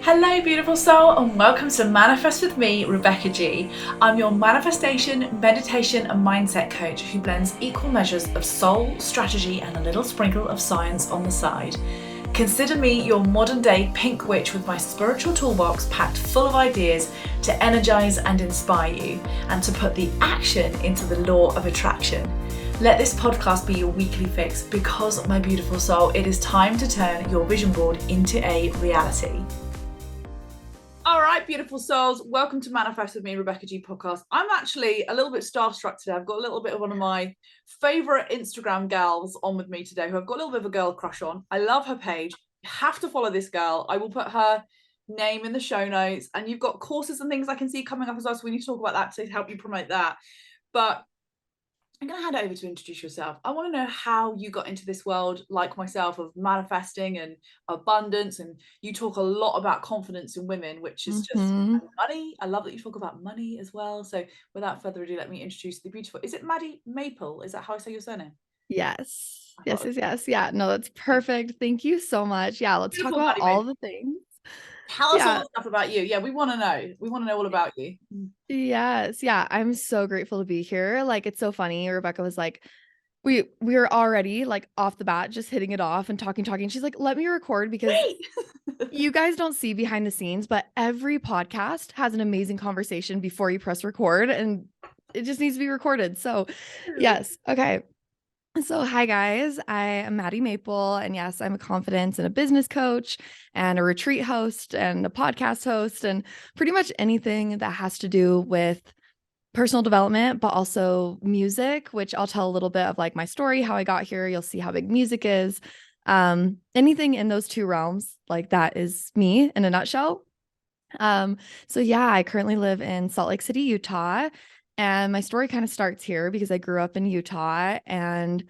Hello, beautiful soul, and welcome to Manifest with me, Rebecca G. I'm your manifestation, meditation, and mindset coach who blends equal measures of soul, strategy, and a little sprinkle of science on the side. Consider me your modern day pink witch with my spiritual toolbox packed full of ideas to energize and inspire you, and to put the action into the law of attraction. Let this podcast be your weekly fix because, my beautiful soul, it is time to turn your vision board into a reality. All right, beautiful souls, welcome to Manifest with me, Rebecca G podcast. I'm actually a little bit starstruck today. I've got a little bit of one of my favorite Instagram gals on with me today, who I've got a little bit of a girl crush on. I love her page. You have to follow this girl. I will put her name in the show notes, and you've got courses and things I can see coming up as well, so we need to talk about that to help you promote that. But I'm going to hand it over to introduce yourself. I want to know how you got into this world, like myself, of manifesting and abundance. And you talk a lot about confidence in women, which is just money. I love that you talk about money as well. So without further ado, let me introduce the beautiful, is it Madi Maple? Is that how I say your surname? Yes. Yes. Yeah. No, that's perfect. Thank you so much. Yeah. Let's talk about all the things. Tell us all the stuff about you. Yeah, we want to know. We want to know all about you. Yes. Yeah. I'm so grateful to be here. Like, it's so funny. Rebecca was like, we were already like off the bat, just hitting it off and talking. She's like, let me record because you guys don't see behind the scenes, but every podcast has an amazing conversation before you press record, and it just needs to be recorded. So yes. Okay. So, hi guys, I am Madi Maple, and yes, I'm a confidence and a business coach and a retreat host and a podcast host and pretty much anything that has to do with personal development, but also music, which I'll tell a little bit of like my story, how I got here. You'll see how big music is. Anything in those two realms, like that is me in a nutshell. So yeah, I currently live in Salt Lake City, Utah. And my story kind of starts here because I grew up in Utah, and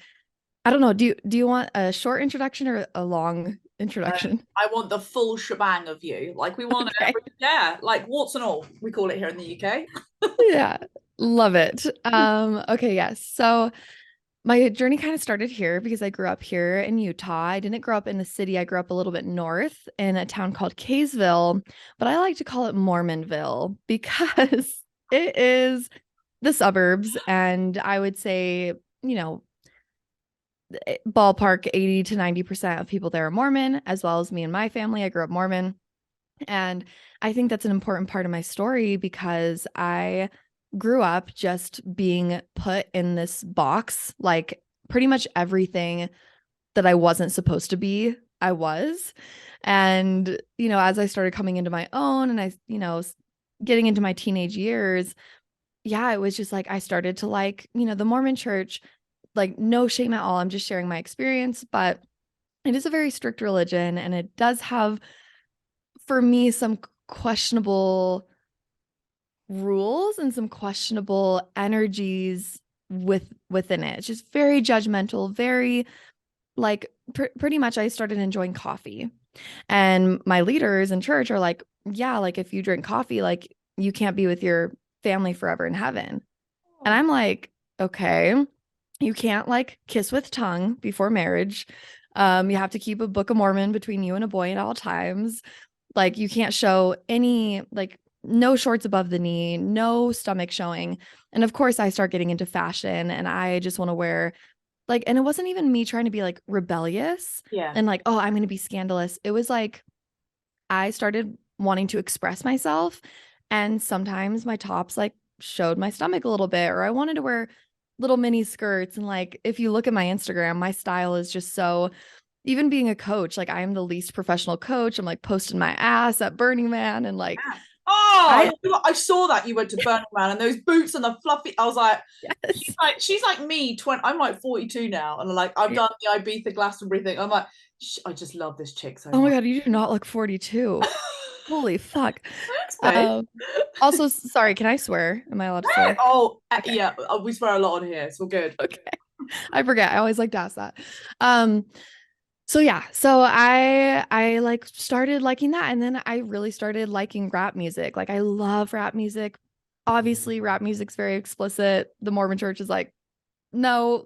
I don't know, do you want a short introduction or a long introduction? I want the full shebang of you. Like, we want Okay. like warts and all, we call it here in the UK. Yeah, love it. Okay, yes. So my journey kind of started here because I grew up here in Utah. I didn't grow up in the city. I grew up a little bit north in a town called Kaysville, but I like to call it Mormonville because it is the suburbs. And I would say, ballpark 80 to 90% of people there are Mormon, as well as me and my family. I grew up Mormon. And I think that's an important part of my story because I grew up just being put in this box, like pretty much everything that I wasn't supposed to be, I was. And, as I started coming into my own and getting into my teenage years, yeah, it was just like I started to like, the Mormon church, like no shame at all. I'm just sharing my experience, but it is a very strict religion, and it does have, for me, some questionable rules and some questionable energies within it. It's just very judgmental, very like pretty much I started enjoying coffee. And my leaders in church are like, yeah, like if you drink coffee, like you can't be with your family forever in heaven. And I'm like, okay, you can't like kiss with tongue before marriage. You have to keep a Book of Mormon between you and a boy at all times. Like you can't show any, like no shorts above the knee, no stomach showing. And of course I start getting into fashion, and I just want to wear like, and it wasn't even me trying to be like rebellious and like, oh, I'm going to be scandalous. It was like, I started wanting to express myself. And sometimes my tops like showed my stomach a little bit, or I wanted to wear little mini skirts. And like, if you look at my Instagram, my style is just so, even being a coach, like I am the least professional coach. I'm like posting my ass at Burning Man and like, I saw that you went to Burning Man and those boots and the fluffy. I was like, yes. she's like me. I'm like 42 now, and like I've done the Ibiza Glastonbury thing. I'm like, I just love this chick so much. Oh my god, you do not look 42. Holy fuck. Also, sorry, can I swear? Am I allowed to swear? Oh, okay. Yeah, we swear a lot on here, so we're good. Okay. I forget. I always like to ask that. So yeah, so I like started liking that, and then I really started liking rap music. Like I love rap music. Obviously, rap music's very explicit. The Mormon church is like, no,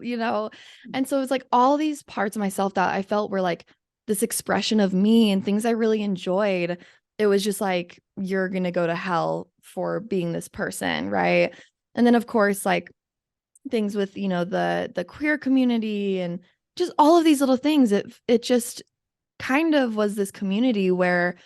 And so it was like all these parts of myself that I felt were like this expression of me and things I really enjoyed. it was just like, you're going to go to hell for being this person. Right. And then of course, like things with, the queer community and just all of these little things, it just kind of was this community where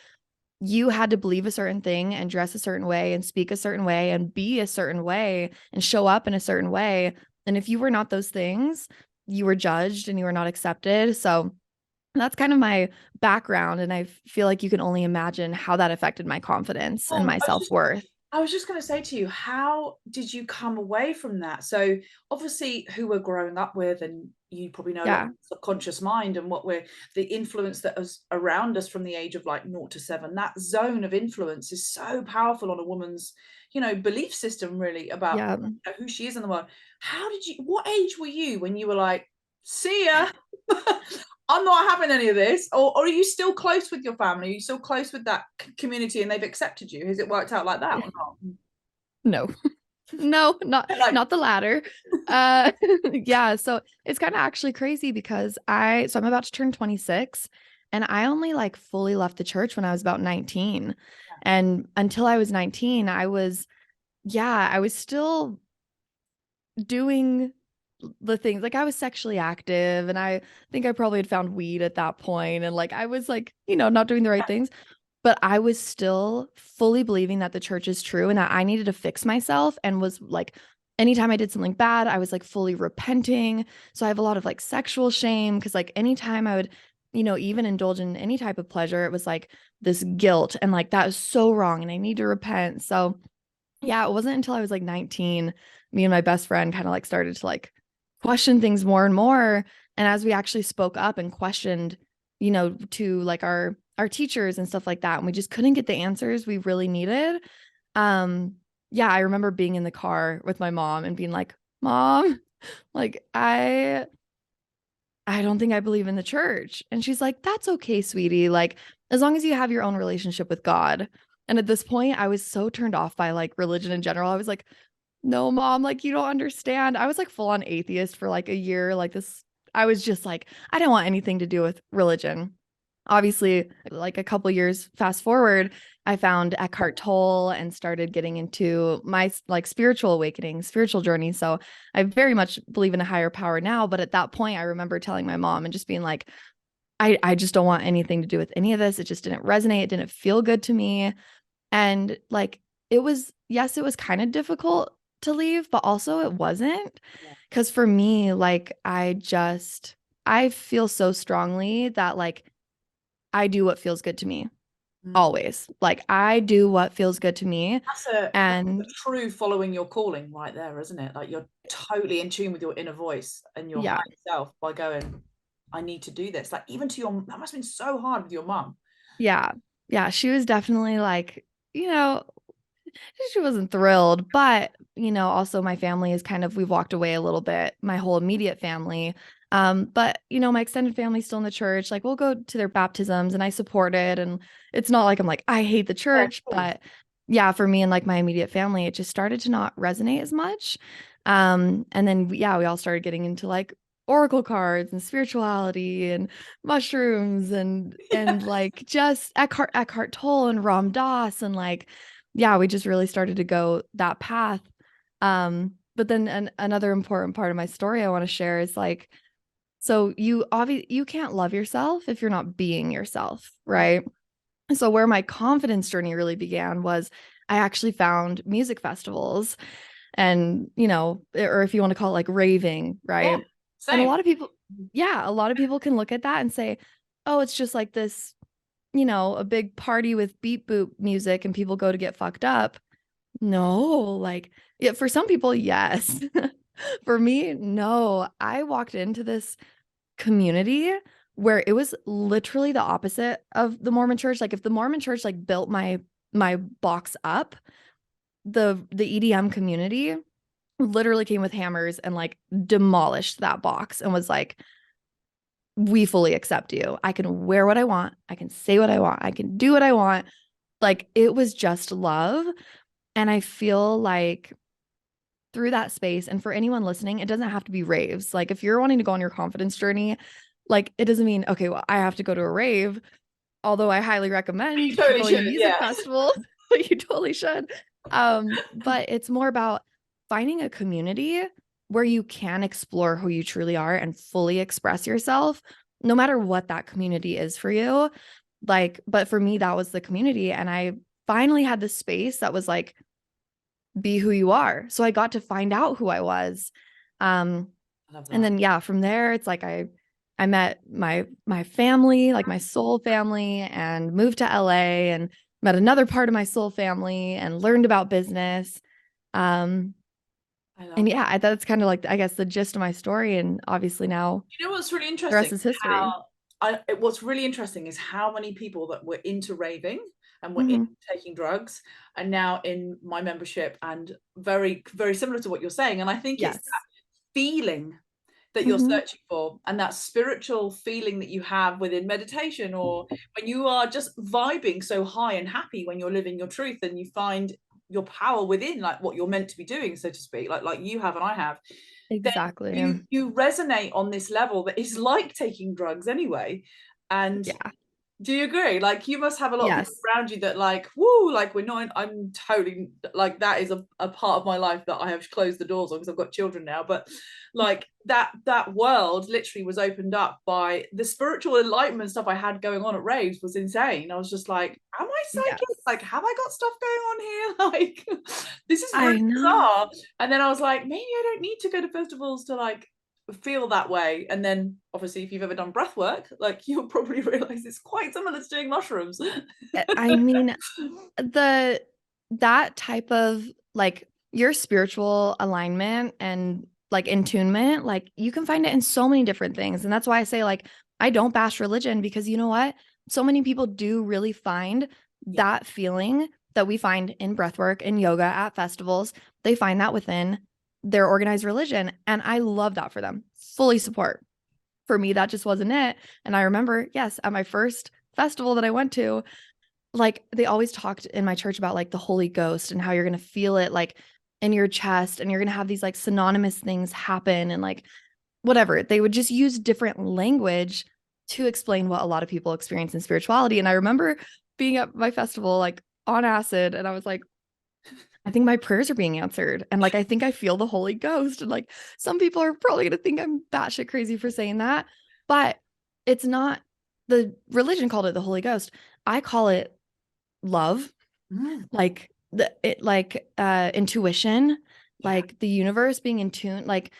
you had to believe a certain thing and dress a certain way and speak a certain way and be a certain way and show up in a certain way. And if you were not those things, you were judged and you were not accepted. So that's kind of my background. And I feel like you can only imagine how that affected my confidence and Oh, my self-worth. I was just going to say to you, how did you come away from that? So obviously who we're growing up with, and you probably know a lot Yeah. of subconscious mind and what we're the influence that is around us from the age of like 0 to 7, that zone of influence is so powerful on a woman's, belief system really about Yeah. who she is in the world. What age were you when you were like, see ya? I'm not having any of this. Or are you still close with your family? Are you still close with that community and they've accepted you? Has it worked out like that or not? No. No, not Like, not the latter. Yeah, so it's kind of actually crazy because I'm about to turn 26 and I only like fully left the church when I was about 19. And until I was 19, I was still doing the things like I was sexually active and I think I probably had found weed at that point and like I was like, not doing the right things, but I was still fully believing that the church is true and that I needed to fix myself and was like anytime I did something bad, I was like fully repenting. So I have a lot of like sexual shame because like anytime I would, even indulge in any type of pleasure, it was like this guilt and like that is so wrong and I need to repent. So yeah, it wasn't until I was like 19, me and my best friend kind of like started to like question things more and more. And as we actually spoke up and questioned, to like our teachers and stuff like that, and we just couldn't get the answers we really needed. Um, yeah, I remember being in the car with my mom and being like, Mom, like I don't think I believe in the church. And she's like, that's okay, sweetie. Like, as long as you have your own relationship with God. And at this point, I was so turned off by like religion in general. I was like, no, Mom, like, you don't understand. I was like full on atheist for like a year. Like, I was just like, I didn't want anything to do with religion. Obviously, like a couple years fast forward, I found Eckhart Tolle and started getting into my like spiritual awakening, spiritual journey. So I very much believe in a higher power now. But at that point, I remember telling my mom and just being like, I just don't want anything to do with any of this. It just didn't resonate. It didn't feel good to me. And like, yes, it was kind of difficult to leave, but also it wasn't. Because for me, like, I feel so strongly that like I do what feels good to me always. Like I do what feels good to me. that's a And true following your calling right there, isn't it? Like you're totally in tune with your inner voice and your higher yeah, self by going, I need to do this. Like even to that must have been so hard with your mum. yeah, yeah. She was definitely like, she wasn't thrilled, but also my family is kind of we've walked away a little bit, my whole immediate family. But my extended family's still in the church. Like we'll go to their baptisms and I support it. And it's not like I'm like, I hate the Yeah, church, but yeah, for me and like my immediate family, it just started to not resonate as much. And then yeah, we all started getting into like oracle cards and spirituality and mushrooms and like just Eckhart Tolle and Ram Dass and like yeah, we just really started to go that path. But then another important part of my story I want to share is like, so you can't love yourself if you're not being yourself, right? So where my confidence journey really began was I actually found music festivals and, or if you want to call it like raving, yeah, right? And same. a lot of people can look at that and say, oh, it's just like this, a big party with beat boop music and people go to get fucked up. No, like, yeah, for some people, yes. For me, no. I walked into this community where it was literally the opposite of the Mormon church. Like if the Mormon church like built my box up, the EDM community literally came with hammers and like demolished that box and was like, we fully accept you. I can wear what I want. I can say what I want. I can do what I want. Like it was just love. And I feel like through that space, and for anyone listening, it doesn't have to be raves. Like if you're wanting to go on your confidence journey, like it doesn't mean, okay, well, I have to go to a rave. although I highly You recommend totally going to should, music yeah. festivals, you totally should. But it's more about finding a community where you can explore who you truly are and fully express yourself, no matter what that community is for you. Like, but for me, that was the community. And I finally had the space that was like, be who you are. So I got to find out who I was. Um, I love and that. then yeah, from there it's like I met my family, like my soul family, and moved to LA and met another part of my soul family and learned about business. Um, I and love that. yeah, that's kind of like I guess the gist of my story. And obviously now You know what's really the rest interesting? is history. How what's really interesting is how many people that were into raving and were into Hmm. taking drugs are now in my membership and very, very similar to what you're saying. And I think it's that Yes. feeling that you're Hmm. searching for and that spiritual feeling that you have within meditation or when you are just vibing so high and happy when you're living your truth and you find your power within like what you're meant to be doing, so to speak, like you have and I have, then Exactly. you resonate on this level that is like taking drugs anyway. And Yeah. do you agree? Like you must have a lot of people Yes. around you that like, woo, like we're not, I'm totally like that is a part of my life that I have closed the doors on because I've got children now. But like that world literally was opened up by the spiritual enlightenment stuff I had going on at raves was insane. I was just like, am I psychic? Yes. Like, have I got stuff going on here? Like, this is really I know. bizarre. And then I was like, maybe I don't need to go to festivals to like feel that way. And then obviously if you've ever done breath work, like you'll probably realize it's quite similar to doing mushrooms. I mean, the that type of like your spiritual alignment and like attunement, like you can find it in so many different things. And that's why I say like I don't bash religion because you know what? So many people do really find Yeah. that feeling that we find in breathwork and yoga at festivals. They find that within their organized religion. And I love that for them. Fully support. For me, that just wasn't it. And I remember, yes, at my first festival that I went to, like they always talked in my church about like the Holy Ghost and how you're going to feel it like in your chest and you're going to have these like synonymous things happen and like whatever. They would just use different language to explain what a lot of people experience in spirituality. And I remember being at my festival like on acid and I was like, I think my prayers are being answered. And like, I think I feel the Holy Ghost. And like, some people are probably going to think I'm batshit crazy for saying that, but it's not. The religion called it the Holy Ghost. I call it love, Mm, like intuition, yeah. like the universe being in tune. Like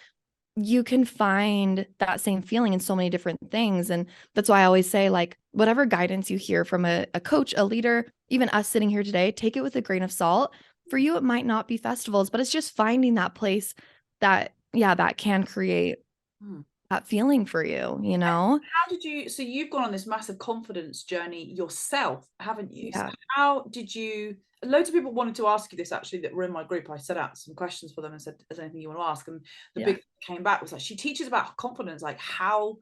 you can find that same feeling in so many different things. And that's why I always say, like, whatever guidance you hear from a coach, a leader, even us sitting here today, take it with a grain of salt. For you, it might not be festivals, but it's just finding that place that, yeah, that can create Mm. that feeling for you, you know? How did you, so you've gone on this massive confidence journey yourself, haven't you? So Yeah. how did you, loads of people wanted to ask you this actually that were in my group. I set out some questions for them and said, is there anything you want to ask? And the Yeah. big thing came back was like, she teaches about confidence. Like how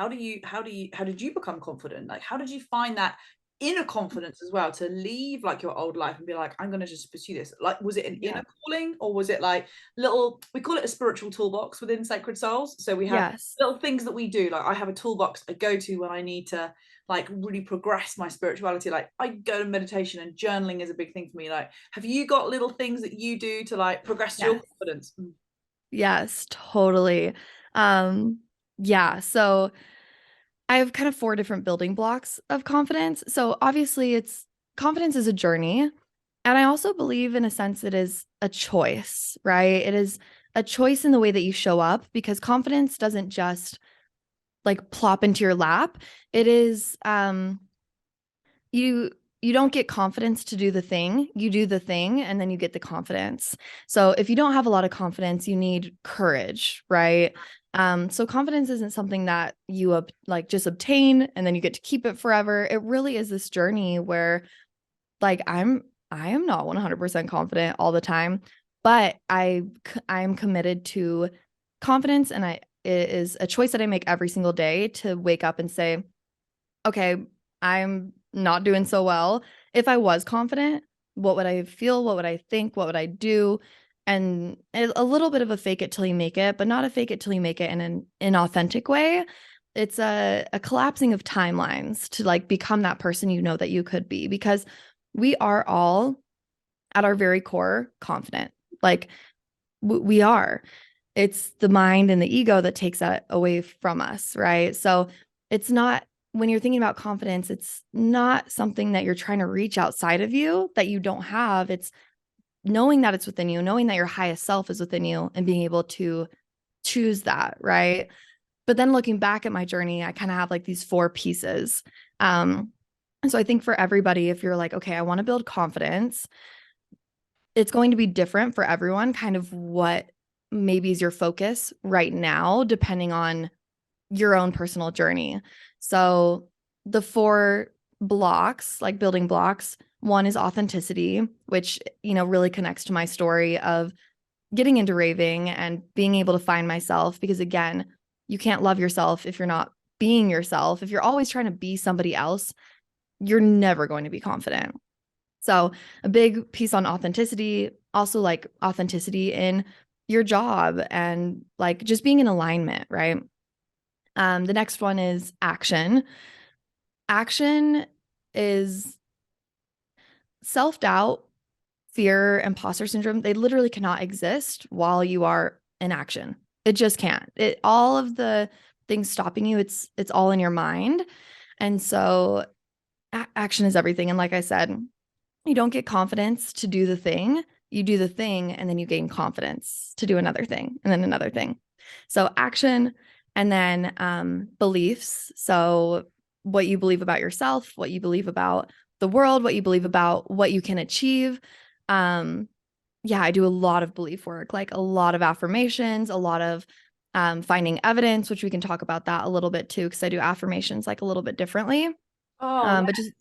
did you become confident? Like, how did you find that inner confidence as well to leave like your old life and be like, I'm going to just pursue this? Like, was it an Yeah. inner calling or was it like little, we call it a spiritual toolbox within Sacred Souls. So we have Yes. little things that we do. Like I have a toolbox I go to when I need to like really progress my spirituality. Like I go to meditation and journaling is a big thing for me. Like, have you got little things that you do to like progress your Yes. confidence? Yes, totally. Yeah. So I have kind of four different building blocks of confidence. So obviously it's confidence is a journey. And I also believe in a sense it is a choice, right? It is a choice in the way that you show up because confidence doesn't just like plop into your lap. It is you you don't get confidence to do the thing. You do the thing and then you get the confidence. So if you don't have a lot of confidence, you need courage, right? So confidence isn't something that you like just obtain and then you get to keep it forever. It really is this journey where like I am not 100% confident all the time, but I'm committed to confidence and it is a choice that I make every single day to wake up and say, okay, I'm not doing so well. If I was confident, what would I feel? What would I think? What would I do? And a little bit of a fake it till you make it, but not a fake it till you make it in an inauthentic way. it's a collapsing of timelines to like become that person you know that you could be, because we are all at our very core confident. Like we are. It's the mind and the ego that takes that away from us, right? So it's not, when you're thinking about confidence, it's not something that you're trying to reach outside of you that you don't have. It's knowing that it's within you, knowing that your highest self is within you, and being able to choose that, right? But then looking back at my journey, I kind of have like these 4 pieces. And so I think for everybody, if you're like, okay, I want to build confidence, it's going to be different for everyone, kind of what maybe is your focus right now, depending on your own personal journey. So the 4 blocks, like building blocks, one is authenticity, which, really connects to my story of getting into raving and being able to find myself. Because again, you can't love yourself if you're not being yourself. If you're always trying to be somebody else, you're never going to be confident. So a big piece on authenticity, also like authenticity in your job and like just being in alignment, right? The next one is action. Action is self-doubt, fear, imposter syndrome. They literally cannot exist while you are in action. It just can't. All of the things stopping you, it's all in your mind. And so action is everything. And like I said, you don't get confidence to do the thing. You do the thing, and then you gain confidence to do another thing, and then another thing. So action, and then beliefs. So what you believe about yourself, what you believe about the world, what you believe about what you can achieve. Yeah, I do a lot of belief work, like a lot of affirmations, a lot of finding evidence, which we can talk about that a little bit too, because I do affirmations like a little bit differently. Oh, But just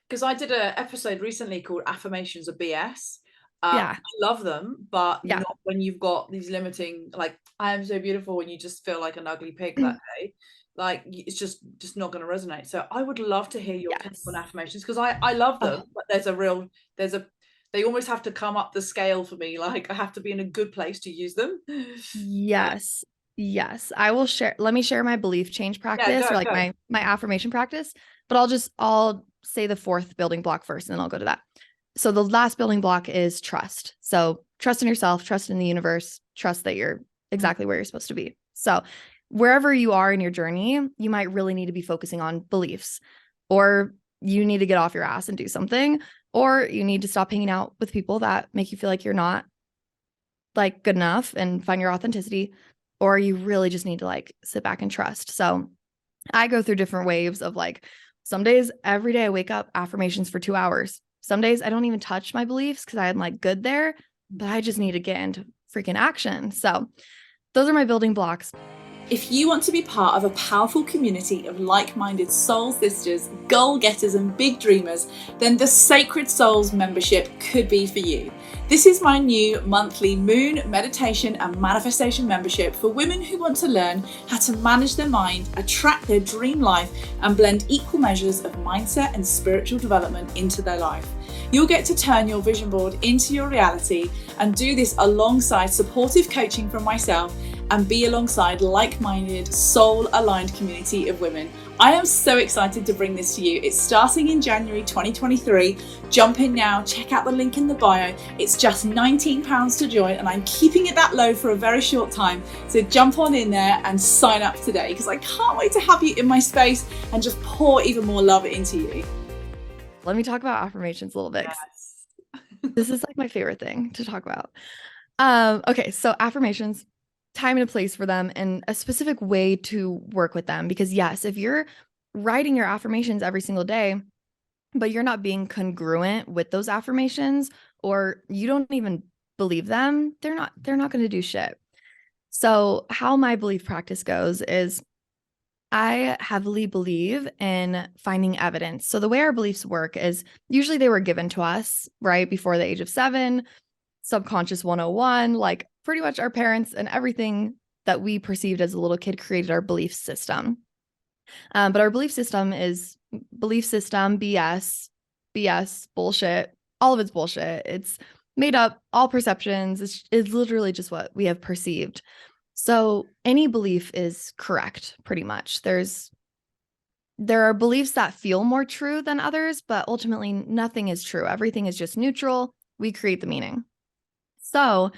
because I did an episode recently called Affirmations of BS. I yeah, love them, but yeah. not when you've got these limiting, like, I am so beautiful, when you just feel like an ugly pig that day. Like, it's just not going to resonate. So I would love to hear your take on Yes. affirmations, because I love them, Oh, but they almost have to come up the scale for me. Like, I have to be in a good place to use them. yes. Yes. I will share. Let me share my belief change Yeah, practice, go or like go. my affirmation practice, but I'll say the 4th building block first, and then I'll go to that. So the last building block is trust. So trust in yourself, trust in the universe, trust that you're exactly where you're supposed to be. So wherever you are in your journey, you might really need to be focusing on beliefs, or you need to get off your ass and do something, or you need to stop hanging out with people that make you feel like you're not like good enough and find your authenticity, or you really just need to like sit back and trust. So I go through different waves of like, some days, every day I wake up, affirmations for 2 hours. Some days I don't even touch my beliefs because I'm like good there, but I just need to get into freaking action. So those are my building blocks. If you want to be part of a powerful community of like-minded soul sisters, goal-getters and big dreamers, then the Sacred Souls membership could be for you. This is my new monthly moon, meditation and manifestation membership for women who want to learn how to manage their mind, attract their dream life, and blend equal measures of mindset and spiritual development into their life. You'll get to turn your vision board into your reality and do this alongside supportive coaching from myself and be alongside like-minded, soul-aligned community of women. I am so excited to bring this to you. It's starting in January 2023. Jump in now, check out the link in the bio. It's just £19 to join, and I'm keeping it that low for a very short time. So jump on in there and sign up today, because I can't wait to have you in my space and just pour even more love into you. Let me talk about affirmations a little bit. Yes. This is like my favorite thing to talk about. Okay, so affirmations, time and a place for them, and a specific way to work with them. Because yes, if you're writing your affirmations every single day, but you're not being congruent with those affirmations, or you don't even believe them, they're not going to do shit. So how my belief practice goes is I heavily believe in finding evidence. So the way our beliefs work is usually they were given to us right before the age of 7, subconscious 101, like pretty much our parents and everything that we perceived as a little kid created our belief system. But our belief system is belief system, BS, bullshit. All of it's bullshit. It's made up, all perceptions. It's literally just what we have perceived. So any belief is correct, pretty much. There are beliefs that feel more true than others, but ultimately nothing is true. Everything is just neutral. We create the meaning. So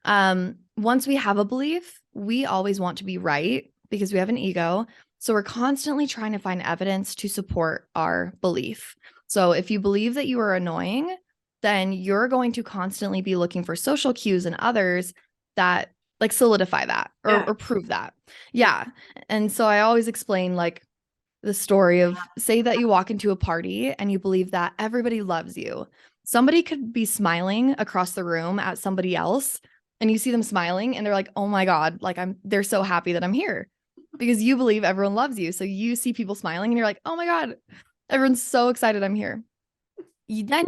once we have a belief, we always want to be right because we have an ego. So we're constantly trying to find evidence to support our belief. So if you believe that you are annoying, then you're going to constantly be looking for social cues in others that like solidify that or prove that. Yeah. And so I always explain like the story of, say that you walk into a party and you believe that everybody loves you. Somebody could be smiling across the room at somebody else and you see them smiling and they're like, "Oh my God, like they're so happy that I'm here." Because you believe everyone loves you. So you see people smiling and you're like, "Oh my God, everyone's so excited I'm here." Then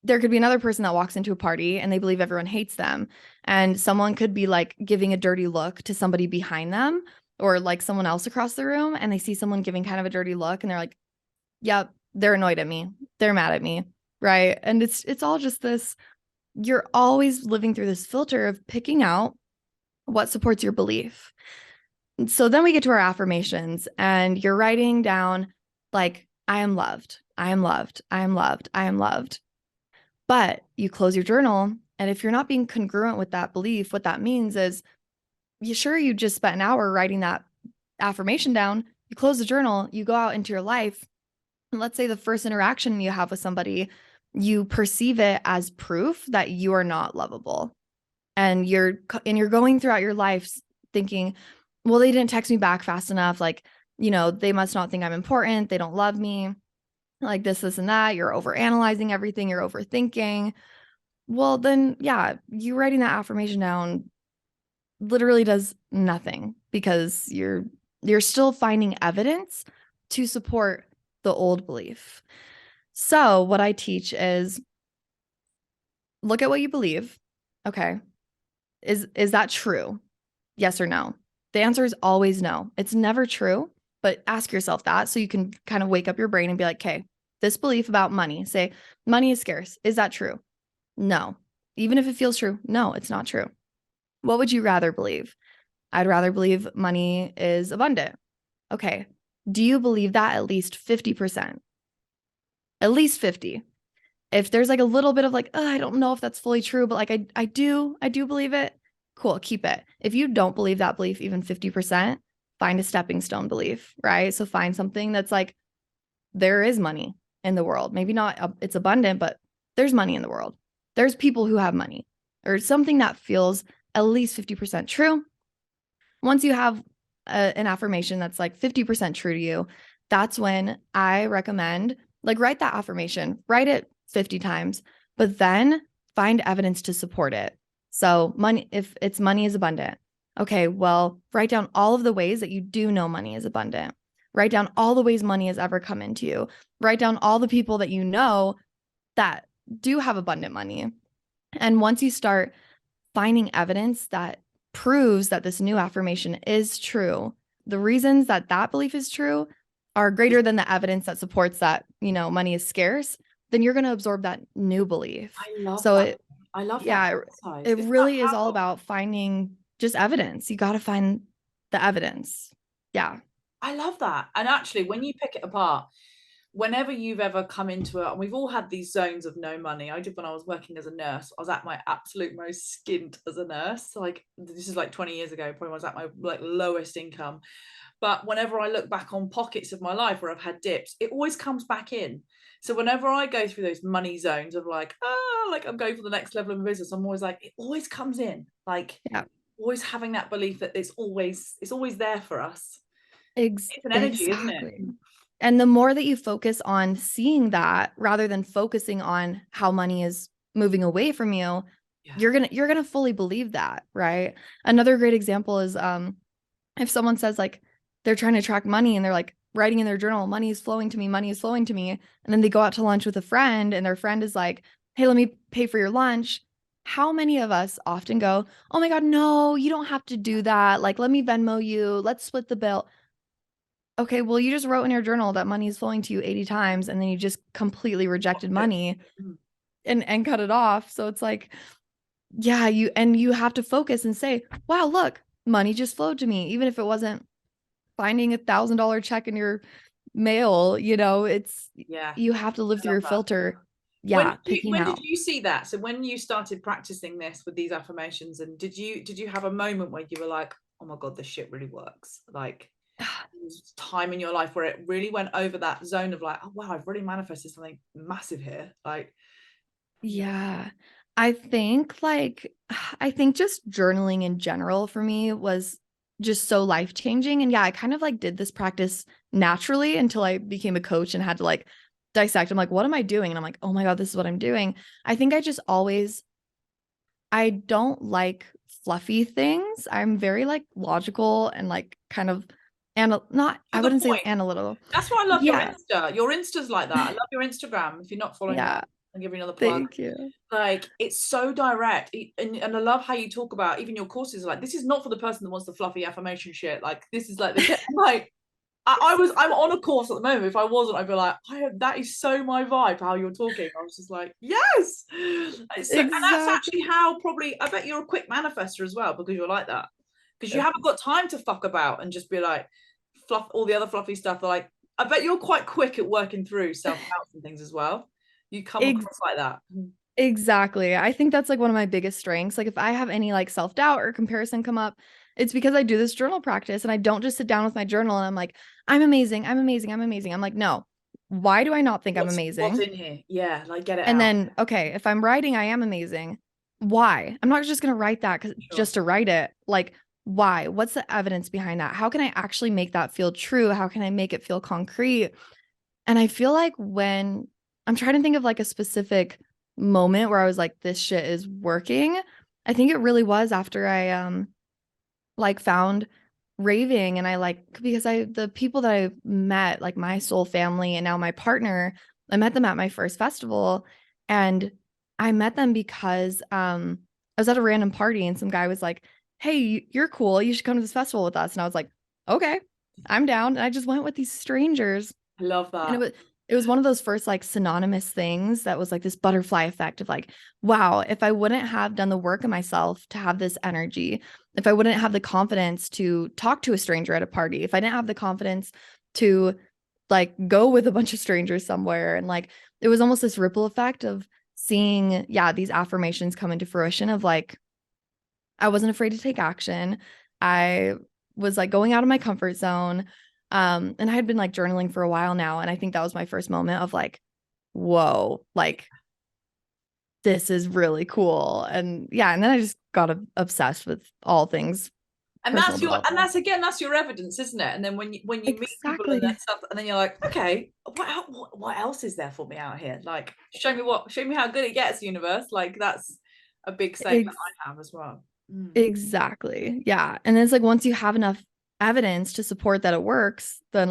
there could be another person that walks into a party and they believe everyone hates them. And someone could be like giving a dirty look to somebody behind them or like someone else across the room. And they see someone giving kind of a dirty look and they're like, "Yep, they're annoyed at me. They're mad at me." Right. And it's all just this, you're always living through this filter of picking out what supports your belief. And so then we get to our affirmations and you're writing down like, "I am loved. I am loved. I am loved. I am loved." But you close your journal, and if you're not being congruent with that belief, what that means is you just spent an hour writing that affirmation down. You close the journal, you go out into your life, and let's say the first interaction you have with somebody, you perceive it as proof that you are not lovable. And you're going throughout your life thinking, "Well, they didn't text me back fast enough. Like, they must not think I'm important. They don't love me. Like this, and that." You're overanalyzing everything. You're overthinking. Well, then, yeah, you writing that affirmation down literally does nothing because you're still finding evidence to support the old belief. So, what I teach is look at what you believe. Okay. Is that true? Yes or no? The answer is always no. It's never true, but ask yourself that so you can kind of wake up your brain and be like, "Okay, this belief about money, say money is scarce. Is that true?" No. Even if it feels true, no, it's not true. What would you rather believe? I'd rather believe money is abundant. Okay. Do you believe that at least 50%? At least 50. If there's like a little bit of like, "Oh, I don't know if that's fully true, but like I do believe it." Cool, keep it. If you don't believe that belief even 50%, find a stepping stone belief, right? So find something that's like there is money in the world. Maybe not it's abundant, but there's money in the world. There's people who have money or something that feels at least 50% true. Once you have an affirmation that's like 50% true to you, that's when I recommend like write that affirmation, write it 50 times, but then find evidence to support it. So money, if it's money is abundant, okay, well, write down all of the ways that you do know money is abundant. Write down all the ways money has ever come into you. Write down all the people that you know that do have abundant money. And once you start finding evidence that proves that this new affirmation is true, the reasons that that belief is true are greater than the evidence that supports that, money is scarce, then you're going to absorb that new belief. I love So that. I love that exercise. it Isn't that really is all powerful? about finding just evidence. You got to find the evidence. Yeah. I love that. And actually, when you pick it apart, whenever you've ever come into it, and we've all had these zones of no money. I did when I was working as a nurse. I was at my absolute most skint as a nurse. Like this is like 20 years ago, probably I was at my like lowest income. But whenever I look back on pockets of my life where I've had dips, it always comes back in. So whenever I go through those money zones of like, like I'm going for the next level of business, I'm always like, it always comes in. Like Yeah. always having that belief that it's always there for us. It's an energy, isn't it? Exactly. And the more that you focus on seeing that rather than focusing on how money is moving away from you, Yeah. you're gonna fully believe that, right? Another great example is if someone says like they're trying to track money and they're like writing in their journal, "Money is flowing to me, money is flowing to me," and then they go out to lunch with a friend and their friend is like, "Hey, let me pay for your lunch." How many of us often go, "Oh my God, no, you don't have to do that. Like, let me Venmo you. Let's split the bill." Okay, well, you just wrote in your journal that money is flowing to you 80 times and then you just completely rejected money Mm. and cut it off. So it's like yeah, you have to focus and say, wow, look, money just flowed to me, even if it wasn't finding $1,000 check in your mail, it's Yeah, you have to live I through love your that. filter. Yeah, picking When did out. you see that? So when you started practicing this with these affirmations, and did you have a moment where you were like, oh my god, this shit really works? Like, time in your life where it really went over that zone of like, oh wow, I've really manifested something massive here. Like, yeah. Yeah. I think just journaling in general for me was just so life-changing. And yeah, I kind of like did this practice naturally until I became a coach and had to like dissect. I'm like, what am I doing? And I'm like, oh my God, this is what I'm doing. I think I don't like fluffy things. I'm very like logical and like kind of not, To I the wouldn't say point. analytical. That's why I love your Yeah. Insta. Your Insta's like that. I love your Instagram. If you're not following that, Yeah. I'll give you another plug. Thank you. Like, it's so direct. And I love how you talk about even your courses. Like, this is not for the person that wants the fluffy affirmation shit. Like, this is like this. Like, I'm on a course at the moment. If I wasn't, I'd be like, that is so my vibe. How you're talking, I was just like, yes. So, and that's Exactly. actually how probably I bet you're a quick manifester as well because you're like that. Because you haven't got time to fuck about and just be like fluff all the other fluffy stuff. Like, I bet you're quite quick at working through self doubts and things as well. You come Ex- across like that. Exactly. I think that's like one of my biggest strengths. Like if I have any like self-doubt or comparison come up, it's because I do this journal practice and I don't just sit down with my journal and I'm like, I'm amazing, I'm amazing, I'm amazing. I'm like, no. Why do I not think I'm What's amazing? in here? Yeah, like get it And out. then, okay, if I'm writing I am amazing, why? I'm not just going to write that Sure. just to write it. Like, why? What's the evidence behind that? How can I actually make that feel true? How can I make it feel concrete? And I feel like when I'm trying to think of like a specific moment where I was like, this shit is working. I think it really was after I like found raving and I like because the people that I met, like my soul family and now my partner, I met them at my first festival and I met them because I was at a random party and some guy was like, "Hey, you're cool. You should come to this festival with us." And I was like, "Okay, I'm down." And I just went with these strangers I love and that. it was one of those first like synonymous things that was like this butterfly effect of like, wow, if I wouldn't have done the work of myself to have this energy, if I wouldn't have the confidence to talk to a stranger at a party, if I didn't have the confidence to like go with a bunch of strangers somewhere and like it was almost this ripple effect of seeing, yeah, these affirmations come into fruition of like I wasn't afraid to take action. I was like going out of my comfort zone. And I had been like journaling for a while now. And I think that was my first moment of like, whoa, like this is really cool. And yeah, and then I just got obsessed with all things And personal development. that's again, that's your evidence, isn't it? And then when you meet people and that Exactly. stuff, and then you're like, okay, what else is there for me out here? Like, show me how good it gets, universe. Like, that's a big saying that Ex- I have as well. Mm. exactly. Yeah. And then it's like once you have enough evidence to support that it works, then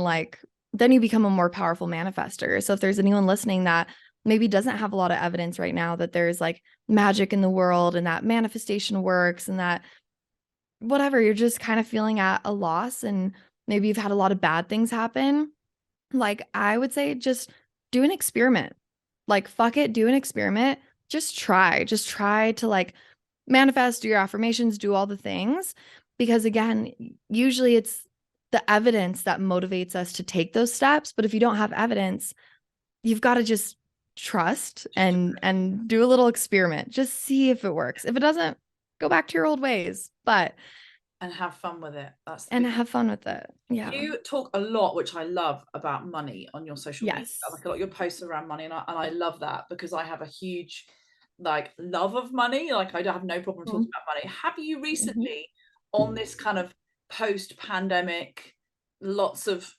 you become a more powerful manifester. So if there's anyone listening that maybe doesn't have a lot of evidence right now that there's like magic in the world and that manifestation works and that whatever, you're just kind of feeling at a loss and maybe you've had a lot of bad things happen, like I would say just do an experiment. Like fuck it, do an experiment. Just try to like manifest, do your affirmations, do all the things. Because again, usually it's the evidence that motivates us to take those steps. But if you don't have evidence, you've got to just trust and do a little experiment. Just see if it works. If it doesn't, go back to your old ways. But And have fun with it. That's the and big. have fun with it. Yeah. You talk a lot, which I love, about money on your social media. Yes. Like a lot of your posts around money, and I love that because I have a huge like love of money. Like, I don't have no problem talking about money. Have you Mm-hmm. recently, on this kind of post-pandemic, lots of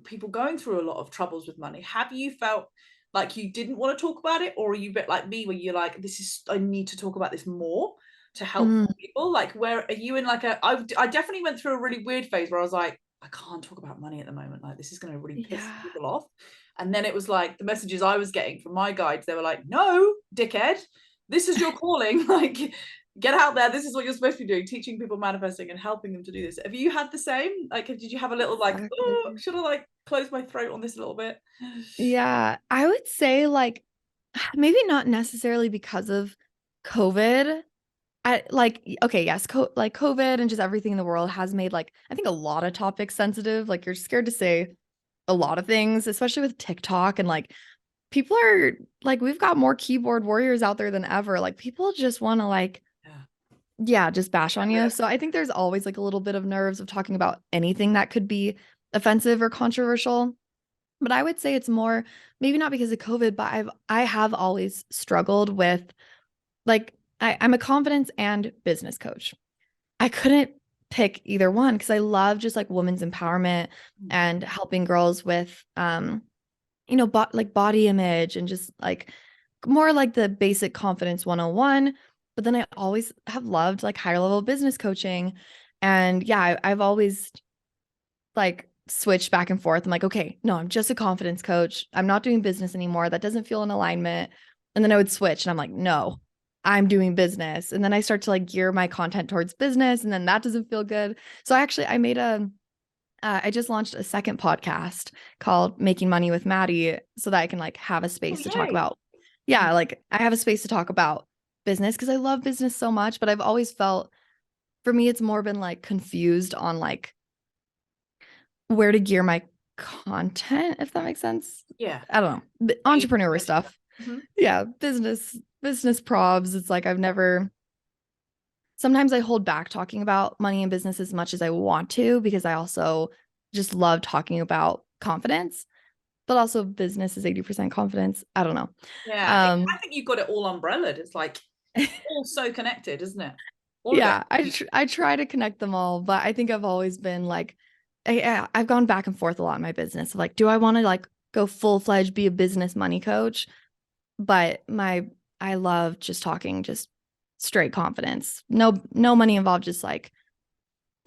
people going through a lot of troubles with money? Have you felt like you didn't want to talk about it, or are you a bit like me where you're like, I need to talk about this more to help Mm, people? Like, where are you in like I definitely went through a really weird phase where I was like, I can't talk about money at the moment. Like, this is going to really piss yeah. people off. And then it was like the messages I was getting from my guides, they were like, no, dickhead, this is your calling. Like, get out there. This is what you're supposed to be doing, teaching people manifesting and helping them to do this. Have you had the same? Like, did you have a little like, oh, Exactly. should I like close my throat on this a little bit? Yeah, I would say like maybe not necessarily because of COVID, I like, okay, yes, like COVID and just everything in the world has made like, I think a lot of topics sensitive. Like you're scared to say a lot of things, especially with TikTok and like people are like, we've got more keyboard warriors out there than ever. Like people just want to like, Yeah. yeah, just bash on Yeah. you. So I think there's always like a little bit of nerves of talking about anything that could be offensive or controversial. But I would say it's more maybe not because of COVID, but I have always struggled with like I'm a confidence and business coach. I couldn't pick either one because I love just like women's empowerment and helping girls with like body image and just like more like the basic confidence 101. But then I always have loved like higher level business coaching. And yeah, I've always like switched back and forth. I'm like, okay, no, I'm just a confidence coach. I'm not doing business anymore. That doesn't feel in alignment. And then I would switch and I'm like, no, I'm doing business. And then I start to like gear my content towards business and then that doesn't feel good. So I just launched a second podcast called Making Money with Maddie so that I can like have a Oh, space to talk yay. about. Yeah, like I have a space to talk about business because I love business so much, but I've always felt for me it's more been like confused on like where to gear my content, if that makes sense. Yeah. I don't know. Yeah. Entrepreneur stuff. Mhm. Yeah, business probs. It's like I've never sometimes I hold back talking about money and business as much as I want to because I also just love talking about confidence, but also business is 80% confidence. I don't know. Yeah. I Um think you've got it all umbrellaed. It's like all so connected, isn't it? All of it. yeah, I try to connect them all, but I think I've always been like I've gone back and forth a lot in my business. Like, do I want to like go full-fledged be a business money coach? But I love just talking just straight confidence. No money involved, just like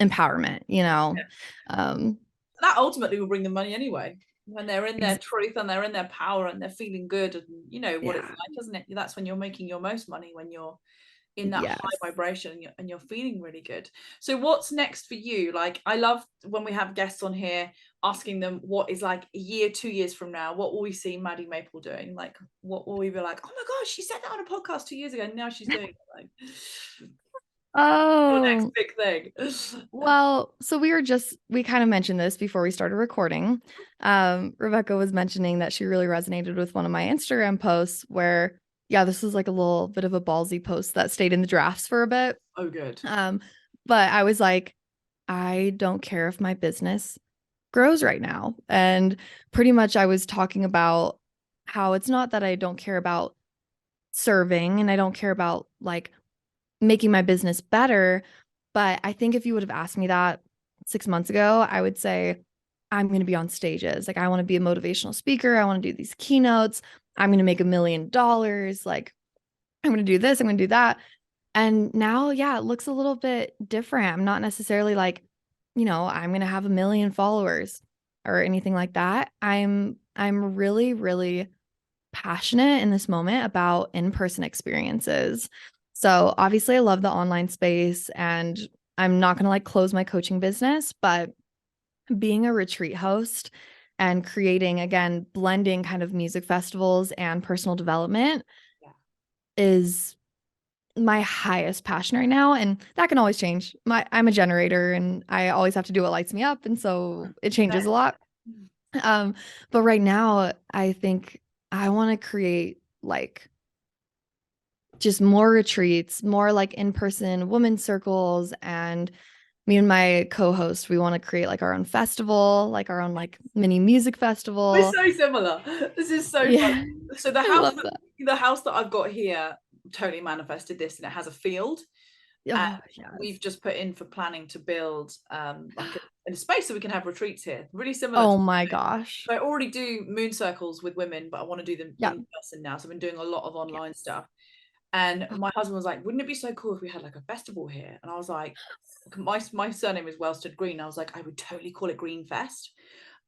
empowerment, you know. Yeah. Um That ultimately will bring the money anyway. When they're in their ex- truth and they're in their power and they're feeling good and you know what it's yeah. like, isn't it? That's when you're making your most money, when you're in that high Yes. vibration and you're feeling really good. So what's next for you? Like I love when we have guests on here asking them what is like a year, 2 years from now, what will we see Maddie Maple doing? Like what will we be like, oh my gosh, she said that on a podcast 2 years ago and now she's doing it. Like your next Oh, big thing. well, so we kind of mentioned this before we started recording. Rebecca was mentioning that she really resonated with one of my Instagram posts where, yeah, this was like a little bit of a ballsy post that stayed in the drafts for a bit. Oh good. Um, but I was like, I don't care if my business grows right now. And pretty much I was talking about how it's not that I don't care about serving and I don't care about like making my business better. But I think if you would have asked me that 6 months ago, I would say, I'm going to be on stages. Like, I want to be a motivational speaker. I want to do these keynotes. I'm going to make $1 million. Like, I'm going to do this. I'm going to do that. And now, yeah, it looks a little bit different. I'm not necessarily like, I'm going to have 1 million followers or anything like that. I'm really, really passionate in this moment about in-person experiences. So obviously I love the online space and I'm not going to like close my coaching business, but being a retreat host and creating again blending kind of music festivals and personal development Yeah. is my highest passion right now and that can always change. I'm a generator and I always have to do what lights me up and so it changes a lot. Um, but right now, I think I want to create like just more retreats, more like in-person women's circles, and me and my co-host, we want to create like our own festival, like our own like mini music We're festival. so similar. This is so fun. Yeah, So I love that. the house that I've got here totally manifested this, and it has a field. And Oh, yes. we've just put in for planning to build like a space so we can have retreats here. Really similar. Oh my gosh. So I already do moon circles with women, but I want to do them Yeah. in person now. So I've been doing a lot of online Yes. stuff. And my husband was like, "Wouldn't it be so cool if we had like a festival here?" And I was like, "My surname is Welstead-Green." I was like, "I would totally call it Green Fest."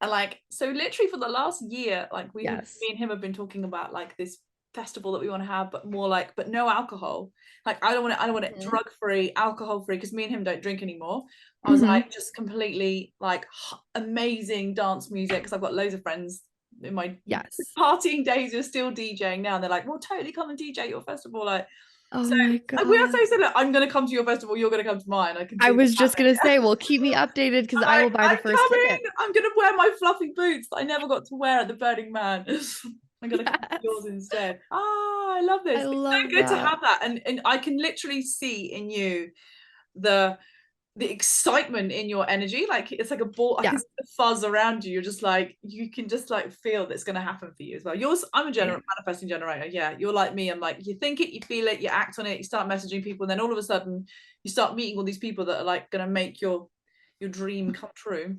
And like, so literally for the last year, like Yes. me and him have been talking about like this festival that we want to have, but more like, but no alcohol. Like, I don't want it Mhm. drug free, alcohol free, because me and him don't drink anymore. I was Mhm. like, just completely like amazing dance music because I've got loads of friends in my Yes. partying days who are still DJing now. And they're like, "We'll totally come and DJ at your festival." Like, Oh So my we are God. so similar. I'm going to come to your festival. You're going to come to mine. I can I see was that just gonna happening. say, well, keep me updated because I'm I will like, buy the I'm first coming. ticket. I'm going to wear my fluffy boots that I never got to wear at the Burning Man. I'm going to come to yours Yes. instead. Ah, I love I this. It's so love good to that. have that. And I can literally see in you the excitement in your energy. Like it's like a ball, I can Yeah. see the fuzz around you. You're just like, you can just like feel that's going to happen for you as well. Yours, I'm a Yeah. manifesting generator. Yeah, you're like me. I'm like, you think it, you feel it, you act on it, you start messaging people, and then all of a sudden you start meeting all these people that are like going to make your dream come true.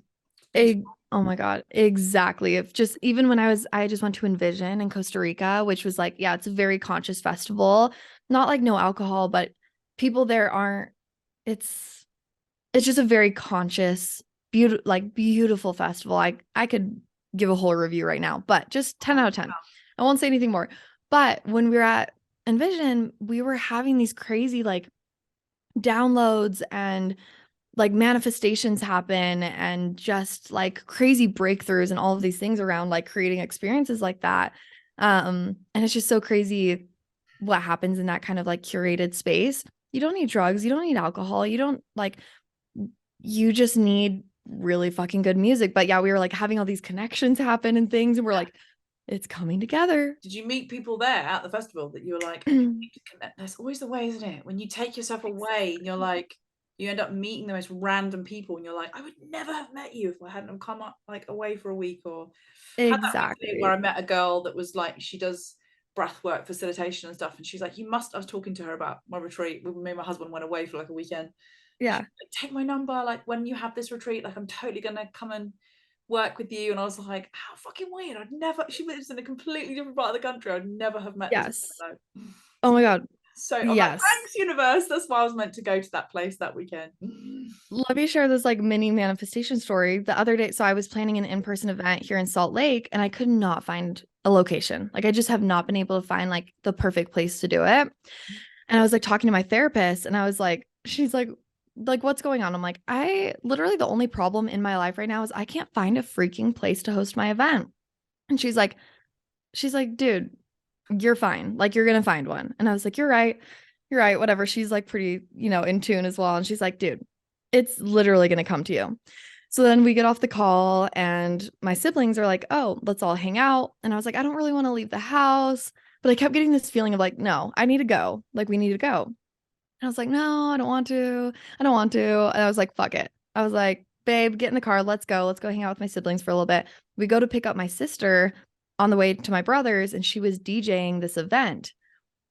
Oh my God. Exactly. If just even when I just went to Envision in Costa Rica, which was like, yeah, it's a very conscious festival. Not like no alcohol, but people there aren't, it's it's just a very conscious, beautiful festival. I could give a whole review right now, but just 10 out of 10. I won't say anything more. But when we were at Envision, we were having these crazy like downloads and like manifestations happen and just like crazy breakthroughs and all of these things around like creating experiences like that. And it's just so crazy what happens in that kind of like curated space. You don't need drugs, you don't need alcohol, you don't like, you just need really fucking good music. But yeah, we were like having all these connections happen and things, and we're like, it's coming together. Did you meet people there at the festival that you were like, I need to connect? That's always the way, isn't it? When you take yourself away and you're like, you end up meeting the most random people and you're like, I would never have met you if I hadn't have come up like away for a week, or had that recently where I Exactly. met a girl that was like, she does breath work facilitation and stuff. And she's like, you must, I was talking to her about my retreat. Me and my husband went away for like a weekend. She's Yeah. like, take my number. Like when you have this retreat, like I'm totally going to come and work with you. And I was like, how fucking weird. I'd never, she lives in a completely different part of the country. I'd never have met this Yes. woman. Oh my God. So I'm like, Yes. thanks, universe. That's why I was meant to go to that place that weekend. Let me share this like mini manifestation story. The other day, so I was planning an in-person event here in Salt Lake and I could not find a location. Like I just have not been able to find like the perfect place to do it. And I was like talking to my therapist and I was like, she's like what's going on? I'm like, I literally the only problem in my life right now is I can't find a freaking place to host my event. And she's like, dude, you're fine. Like you're gonna find one. And I was like, you're right. You're right. Whatever. She's like pretty, in tune as well. And she's like, dude, it's literally gonna come to you. So then we get off the call and my siblings are like, oh, let's all hang out. And I was like, I don't really want to leave the house. But I kept getting this feeling of like, no, I need to go. Like, we need to go. And I was like, no, I don't want to. I don't want to. And I was like, fuck it. I was like, babe, get in the car. Let's go. Let's go hang out with my siblings for a little bit. We go to pick up my sister on the way to my brother's, and she was DJing this event.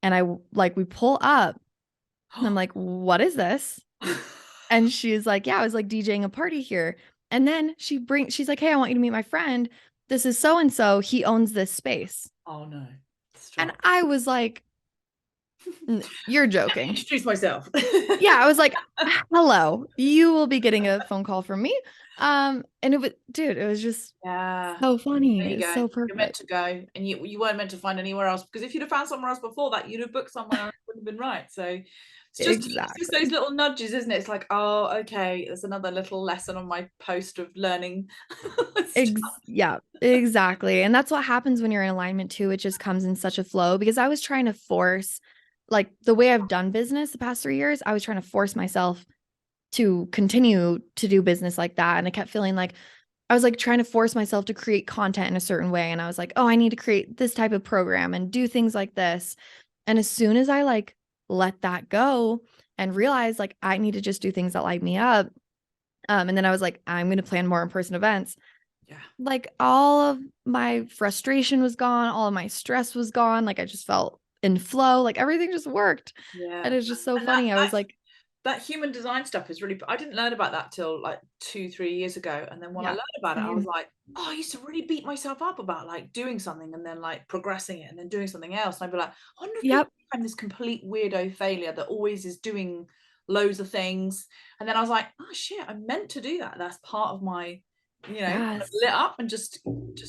And we pull up, and I'm like, what is this? And she's like, yeah, I was like DJing a party here. And then she's like, hey, I want you to meet my friend. This is so and so. He owns this space. Oh no. And Stop. I was like, you're joking. Introduce myself. Yeah, I was like, hello, you will be getting a phone call from me. And it was, dude, it was just Yeah. so funny. There you It's go. so You're meant perfect. to go, and you weren't meant to find anywhere else, because if you'd have found somewhere else before that, you'd have booked somewhere and it would have been right. So it's just those Exactly. little nudges, isn't it? It's like, oh, okay, there's another little lesson on my post of learning stuff. Yeah, exactly. And that's what happens when you're in alignment too. It just comes in such a flow because I was trying to force, like the way I've done business the past 3 years, I was trying to force myself to continue to do business like that. And I kept feeling like I was like trying to force myself to create content in a certain way. And I was like, oh, I need to create this type of program and do things like this. And as soon as I like let that go and realize like I need to just do things that light me up. And then I was like, I'm going to plan more in-person events. Yeah. Like all of my frustration was gone, all of my stress was gone. Like I just felt in flow, like everything just worked. Yeah. And it's just so And that funny. I was like, that human design stuff is really, I didn't learn about that till like 2-3 years ago, and then when I yeah, learned about it, I was same. like, oh, I used to really beat myself up about like doing something and then like progressing it and then doing something else, and I'd be like, I wonder if people Yep. think I'm this complete weirdo failure that always is doing loads of things. And then I was like, oh shit, I'm meant to do that. That's part of my, kind of Yes. lit up and just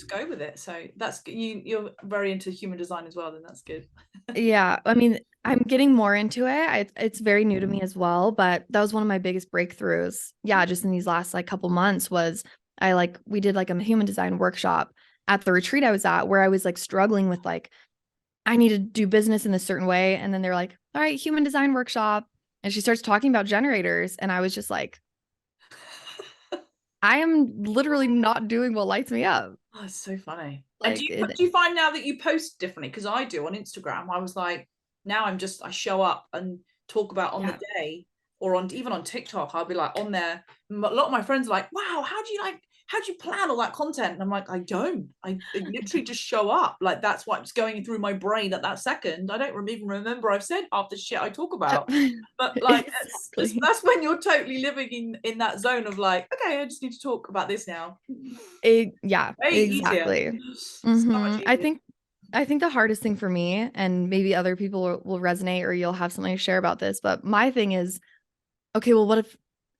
go with it. So that's you're very into human design as well, then that's good. Yeah. I mean, I'm getting more into it. It's very new to me as well, but that was one of my biggest breakthroughs. Yeah, just in these last like couple months was we did like a human design workshop at the retreat I was at where I was like struggling with like I need to do business in a certain way. And then they're like, all right, human design workshop. And she starts talking about generators. And I was just like, I am literally not doing what lights me up. Oh, it's so funny. And Like, do you find now that you post differently? Because I do on Instagram. I was like, now I show up and talk about on the yeah. day, or on even on TikTok, I'll be like on there. A lot of my friends are like, wow, how do you plan all that content? And I'm like, I don't. I literally just show up. Like that's what's going through my brain at that second. I don't even remember I've said half the shit I talk about. But like Exactly. that's when you're totally living in that zone of like, okay, I just need to talk about this now. Yeah, Way easier. exactly. So much easier. I think the hardest thing for me, and maybe other people will resonate or you'll have something to share about this, but my thing is, okay, well, what